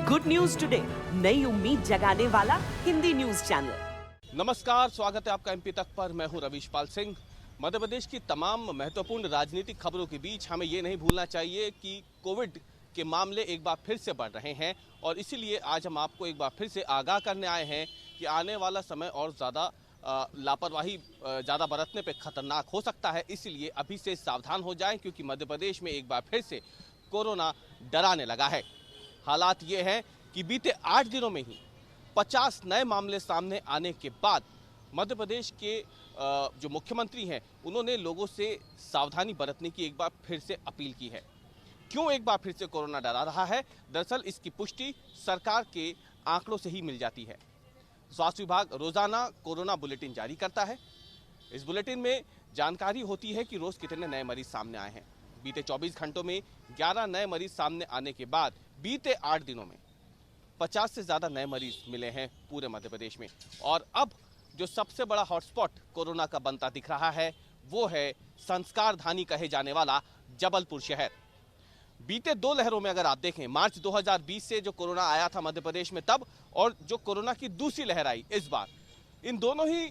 Good news today, नई उम्मीद जगाने वाला हिंदी न्यूज चैनल। नमस्कार, स्वागत है आपका एमपी तक पर। मैं हूं रविशपाल सिंह। मध्य प्रदेश की तमाम महत्वपूर्ण राजनीतिक खबरों के बीच हमें ये नहीं भूलना चाहिए कि कोविड के मामले एक बार फिर से बढ़ रहे हैं और इसीलिए आज हम आपको एक बार फिर से आगाह करने आए हैं कि आने वाला समय और ज़्यादा लापरवाही ज़्यादा बरतने पे खतरनाक हो सकता है। इसीलिए अभी से सावधान हो जाएं क्योंकि मध्य प्रदेश में एक बार फिर से कोरोना डराने लगा है। हालात ये हैं कि बीते 8 दिनों में ही 50 नए मामले सामने आने के बाद मध्य प्रदेश के जो मुख्यमंत्री हैं उन्होंने लोगों से सावधानी बरतने की एक बार फिर से अपील की है। क्यों एक बार फिर से कोरोना डरा रहा है? दरअसल इसकी पुष्टि सरकार के आंकड़ों से ही मिल जाती है। स्वास्थ्य विभाग रोजाना कोरोना बुलेटिन जारी करता है। इस बुलेटिन में जानकारी होती है कि रोज कितने नए मरीज सामने आए हैं। बीते 24 घंटों में 11 नए मरीज सामने आने के बाद बीते 8 दिनों में 50 से ज़्यादा नए मरीज मिले हैं पूरे मध्य प्रदेश में। और अब जो सबसे बड़ा हॉटस्पॉट कोरोना का बनता दिख रहा है वो है संस्कारधानी कहे जाने वाला जबलपुर शहर। बीते 2 लहरों में अगर आप देखें, मार्च 2020 से जो कोरोना आया था मध्य प्रदेश में तब, और जो कोरोना की दूसरी लहर आई इस बार, इन दोनों ही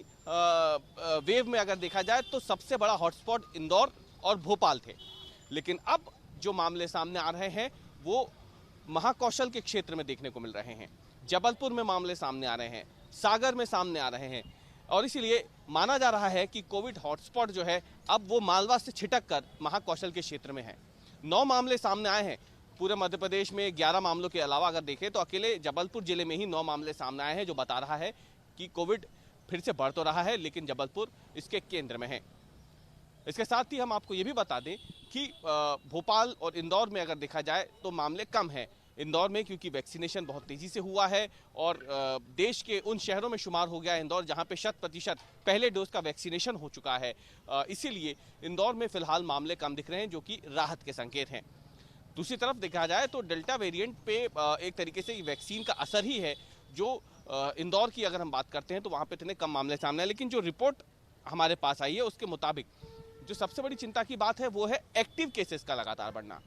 वेव में अगर देखा जाए तो सबसे बड़ा हॉटस्पॉट इंदौर और भोपाल थे। लेकिन अब जो मामले सामने आ रहे हैं वो महाकौशल के क्षेत्र में देखने को मिल रहे हैं। जबलपुर में मामले सामने आ रहे हैं, सागर में सामने आ रहे हैं और इसीलिए माना जा रहा है कि कोविड हॉटस्पॉट जो है अब वो मालवा से छिटक कर महाकौशल के क्षेत्र में है। 9 मामले सामने आए हैं पूरे मध्य प्रदेश में। 11 मामलों के अलावा अगर देखें तो अकेले जबलपुर जिले में ही 9 मामले सामने आए हैं, जो बता रहा है कि कोविड फिर से बढ़ तो रहा है लेकिन जबलपुर इसके केंद्र में है। इसके साथ ही हम आपको ये भी बता दें कि भोपाल और इंदौर में अगर देखा जाए तो मामले कम हैं। इंदौर में क्योंकि वैक्सीनेशन बहुत तेज़ी से हुआ है और देश के उन शहरों में शुमार हो गया है इंदौर जहां पे 100% पहले डोज का वैक्सीनेशन हो चुका है। इसीलिए इंदौर में फिलहाल मामले कम दिख रहे हैं, जो कि राहत के संकेत हैं। दूसरी तरफ देखा जाए तो डेल्टा वेरिएंट पे एक तरीके से वैक्सीन का असर ही है। जो इंदौर की अगर हम बात करते हैं तो वहाँ पे इतने कम मामले सामने आए, लेकिन जो रिपोर्ट हमारे पास आई है उसके मुताबिक जो सबसे बड़ी चिंता की बात है वो है एक्टिव केसेस का लगातार बढ़ना।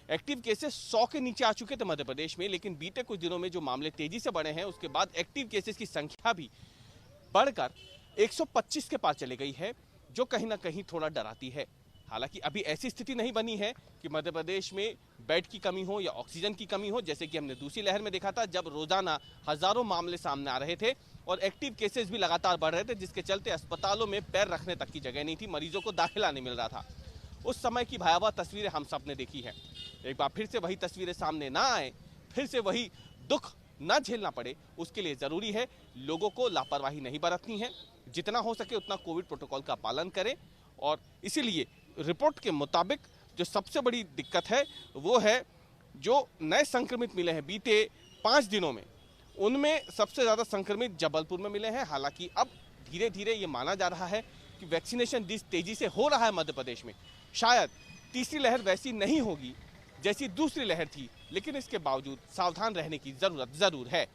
एक्टिव केसेस 100 के नीचे आ चुके थे मध्य प्रदेश में, लेकिन बीते कुछ दिनों में जो मामले तेजी से बढ़े हैं उसके बाद एक्टिव केसेस की संख्या भी बढ़कर 125 के पास चली गई है, जो कहीं ना कहीं थोड़ा डराती है। हालांकि अभी ऐसी स्थिति नहीं बनी है कि मध्य प्रदेश में बेड की कमी हो या ऑक्सीजन की कमी हो, जैसे कि हमने दूसरी लहर में देखा था जब रोजाना हजारों मामले सामने आ रहे थे और एक्टिव केसेस भी लगातार बढ़ रहे थे, जिसके चलते अस्पतालों में पैर रखने तक की जगह नहीं थी, मरीजों को दाखिला नहीं मिल रहा था। उस समय की भयावह तस्वीरें हम सब ने देखी है। एक बार फिर से वही तस्वीरें सामने ना आए, फिर से वही दुख ना झेलना पड़े, उसके लिए ज़रूरी है लोगों को लापरवाही नहीं बरतनी है। जितना हो सके उतना कोविड प्रोटोकॉल का पालन करें। और इसीलिए रिपोर्ट के मुताबिक जो सबसे बड़ी दिक्कत है वो है जो नए संक्रमित मिले हैं बीते 5 दिनों में, उनमें सबसे ज़्यादा संक्रमित जबलपुर में मिले हैं। हालांकि अब धीरे धीरे ये माना जा रहा है कि वैक्सीनेशन जिस तेज़ी से हो रहा है मध्य प्रदेश में, शायद तीसरी लहर वैसी नहीं होगी जैसी दूसरी लहर थी, लेकिन इसके बावजूद सावधान रहने की ज़रूरत ज़रूर है।